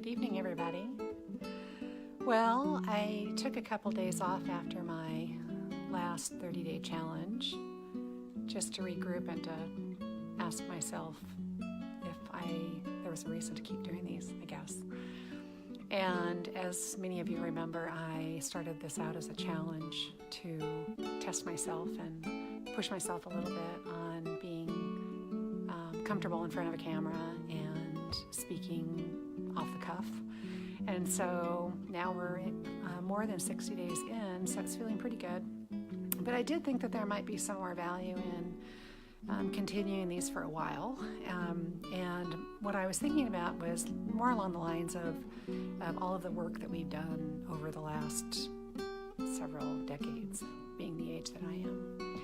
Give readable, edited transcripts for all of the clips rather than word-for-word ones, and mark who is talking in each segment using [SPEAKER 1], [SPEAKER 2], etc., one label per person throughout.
[SPEAKER 1] Good evening, everybody. Well, I took a couple days off after my last 30-day challenge just to regroup and to ask myself if there was a reason to keep doing these, I guess. And as many of you remember, I started this out as a challenge to test myself and push myself a little bit on being comfortable in front of a camera and speaking off the cuff. And so now we're more than 60 days in, so it's feeling pretty good. But I did think that there might be some more value in continuing these for a while. And what I was thinking about was more along the lines of all of the work that we've done over the last several decades, being the age that I am.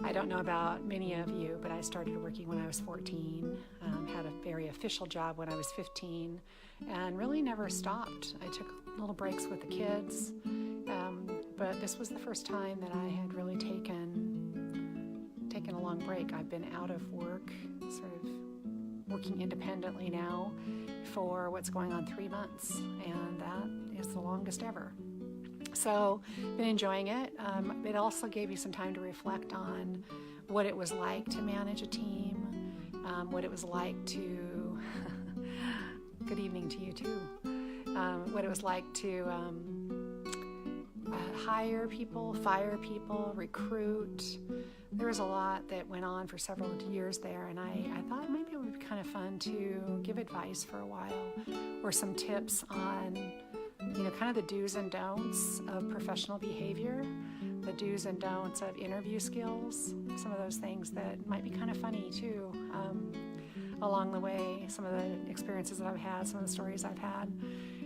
[SPEAKER 1] I don't know about many of you, but I started working when I was 14, had a very official job when I was 15, and really never stopped. I took little breaks with the kids, but this was the first time that I had really taken a long break. I've been out of work, sort of working independently now for what's going on 3 months, and that is the longest ever. So, been enjoying it. It also gave me some time to reflect on what it was like to manage a team, what it was like to, good evening to you too, what it was like to hire people, fire people, recruit. There was a lot that went on for several years there, and I thought maybe it would be kind of fun to give advice for a while, or some tips on kind of the do's and don'ts of professional behavior, the do's and don'ts of interview skills, some of those things that might be kind of funny too, along the way, some of the experiences that I've had, some of the stories I've had.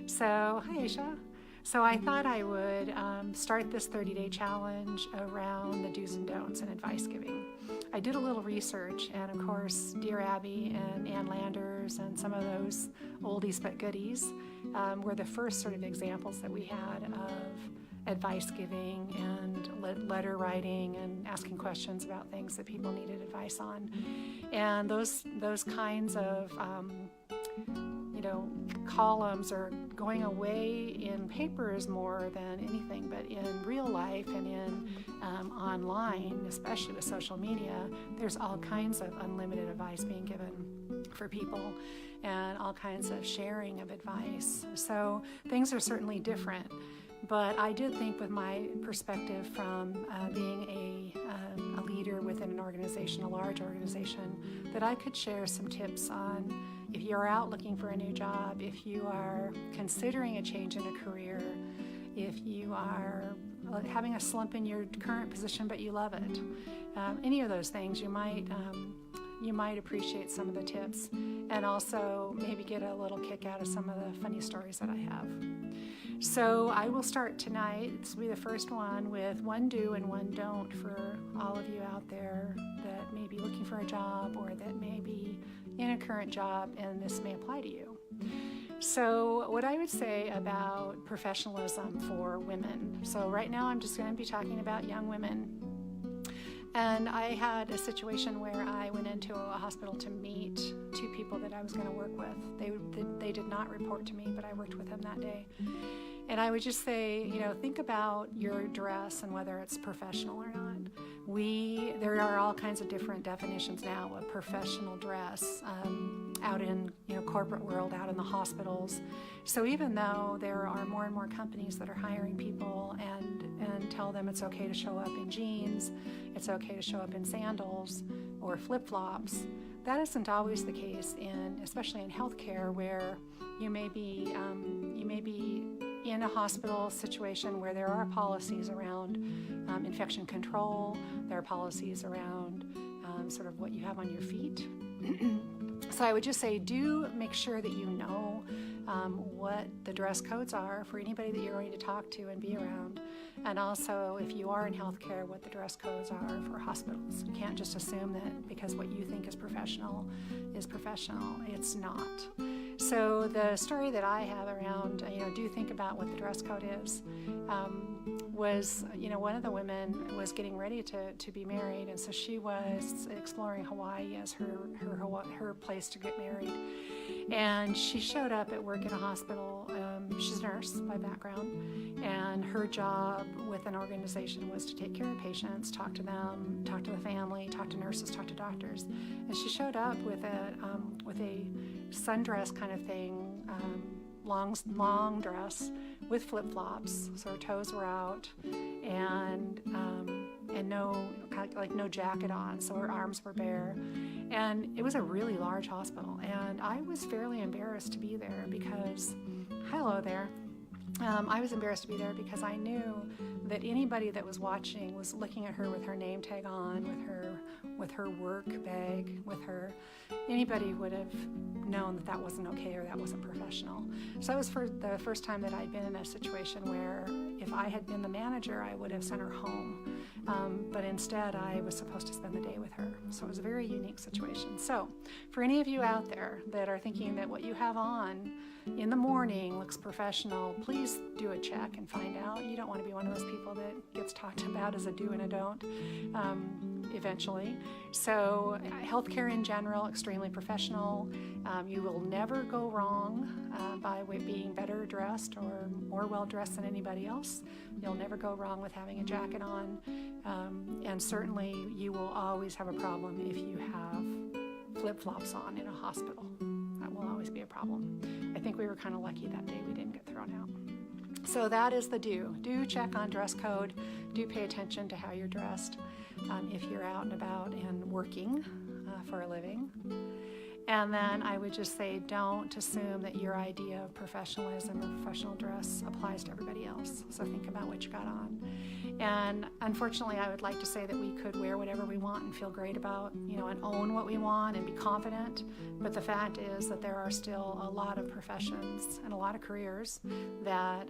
[SPEAKER 1] So, hi Aisha. So I thought I would start this 30-day challenge around the do's and don'ts and advice giving. I did a little research, and of course, Dear Abby and Ann Landers and some of those oldies but goodies were the first sort of examples that we had of advice giving and letter writing and asking questions about things that people needed advice on. And those kinds of columns are going away in papers more than anything, but in real life and in online, especially with social media, there's all kinds of unlimited advice being given for people and all kinds of sharing of advice. So things are certainly different, but I did think with my perspective from being a leader within an organization, a large organization, that I could share some tips on if you're out looking for a new job, if you are considering a change in a career, if you are having a slump in your current position but you love it, any of those things, you might appreciate some of the tips, and also maybe get a little kick out of some of the funny stories that I have. So I will start tonight. This will be the first one with one do and one don't for all of you out there that may be looking for a job or that may be in a current job, and this may apply to you. So what I would say about professionalism for women. So right now I'm just going to be talking about young women. And I had a situation where I went into a hospital to meet two people that I was going to work with. They did not report to me, but I worked with them that day. And I would just say, think about your dress and whether it's professional or not. There are all kinds of different definitions now of professional dress out in corporate world, out in the hospitals. So even though there are more and more companies that are hiring people and tell them it's okay to show up in jeans, it's okay to show up in sandals or flip-flops, that isn't always the case especially in healthcare, where you may be in a hospital situation where there are policies around infection control, there are policies around sort of what you have on your feet. So I would just say, do make sure that you know what the dress codes are for anybody that you're going to talk to and be around. And also, if you are in healthcare, what the dress codes are for hospitals. You can't just assume that because what you think is professional. It's not. So the story that I have around, do think about what the dress code is, was, one of the women was getting ready to be married, and so she was exploring Hawaii as her place to get married. And she showed up at work at a hospital. She's a nurse by background, and her job with an organization was to take care of patients, talk to them, talk to the family, talk to nurses, talk to doctors. And she showed up with a sundress kind of thing, long dress with flip-flops, so her toes were out, and no jacket on, so her arms were bare. And it was a really large hospital, and I was fairly embarrassed to be there because, hello there, I was embarrassed to be there because I knew that anybody that was watching was looking at her with her name tag on, with her work bag, anybody would have known that that wasn't okay or that wasn't professional. So that was for the first time that I'd been in a situation where if I had been the manager, I would have sent her home. But instead, I was supposed to spend the day with her. So it was a very unique situation. So for any of you out there that are thinking that what you have on in the morning looks professional, please do a check and find out. You don't want to be one of those people that gets talked about as a do and a don't eventually. So healthcare in general, extremely professional. You will never go wrong by being better dressed or more well dressed than anybody else. You'll never go wrong with having a jacket on. And certainly you will always have a problem if you have flip-flops on in a hospital. That will always be a problem. I think we were kind of lucky that day we didn't get thrown out. So that is the do. Do check on dress code. Do pay attention to how you're dressed if you're out and about and working for a living. And then I would just say, don't assume that your idea of professionalism or professional dress applies to everybody else. So think about what you got on. And unfortunately, I would like to say that we could wear whatever we want and feel great about, and own what we want and be confident. But the fact is that there are still a lot of professions and a lot of careers that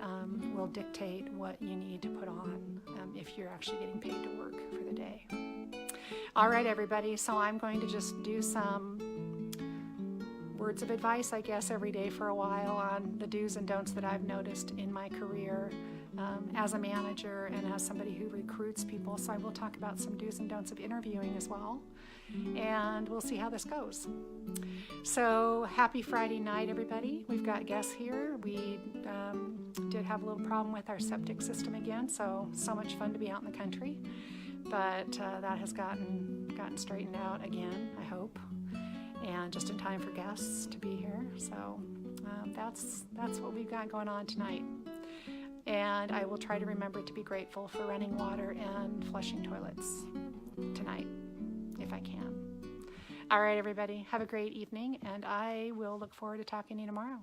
[SPEAKER 1] will dictate what you need to put on if you're actually getting paid to work for the day. All right, everybody. So I'm going to just do some words of advice, I guess, every day for a while on the do's and don'ts that I've noticed in my career as a manager and as somebody who recruits people. So I will talk about some do's and don'ts of interviewing as well, and we'll see how this goes. So happy Friday night, everybody. We've got guests here. We did have a little problem with our septic system again, so much fun to be out in the country, but that has gotten straightened out again, I hope, and just in time for guests to be here. So that's what we've got going on tonight. And I will try to remember to be grateful for running water and flushing toilets tonight, if I can. All right, everybody, have a great evening, and I will look forward to talking to you tomorrow.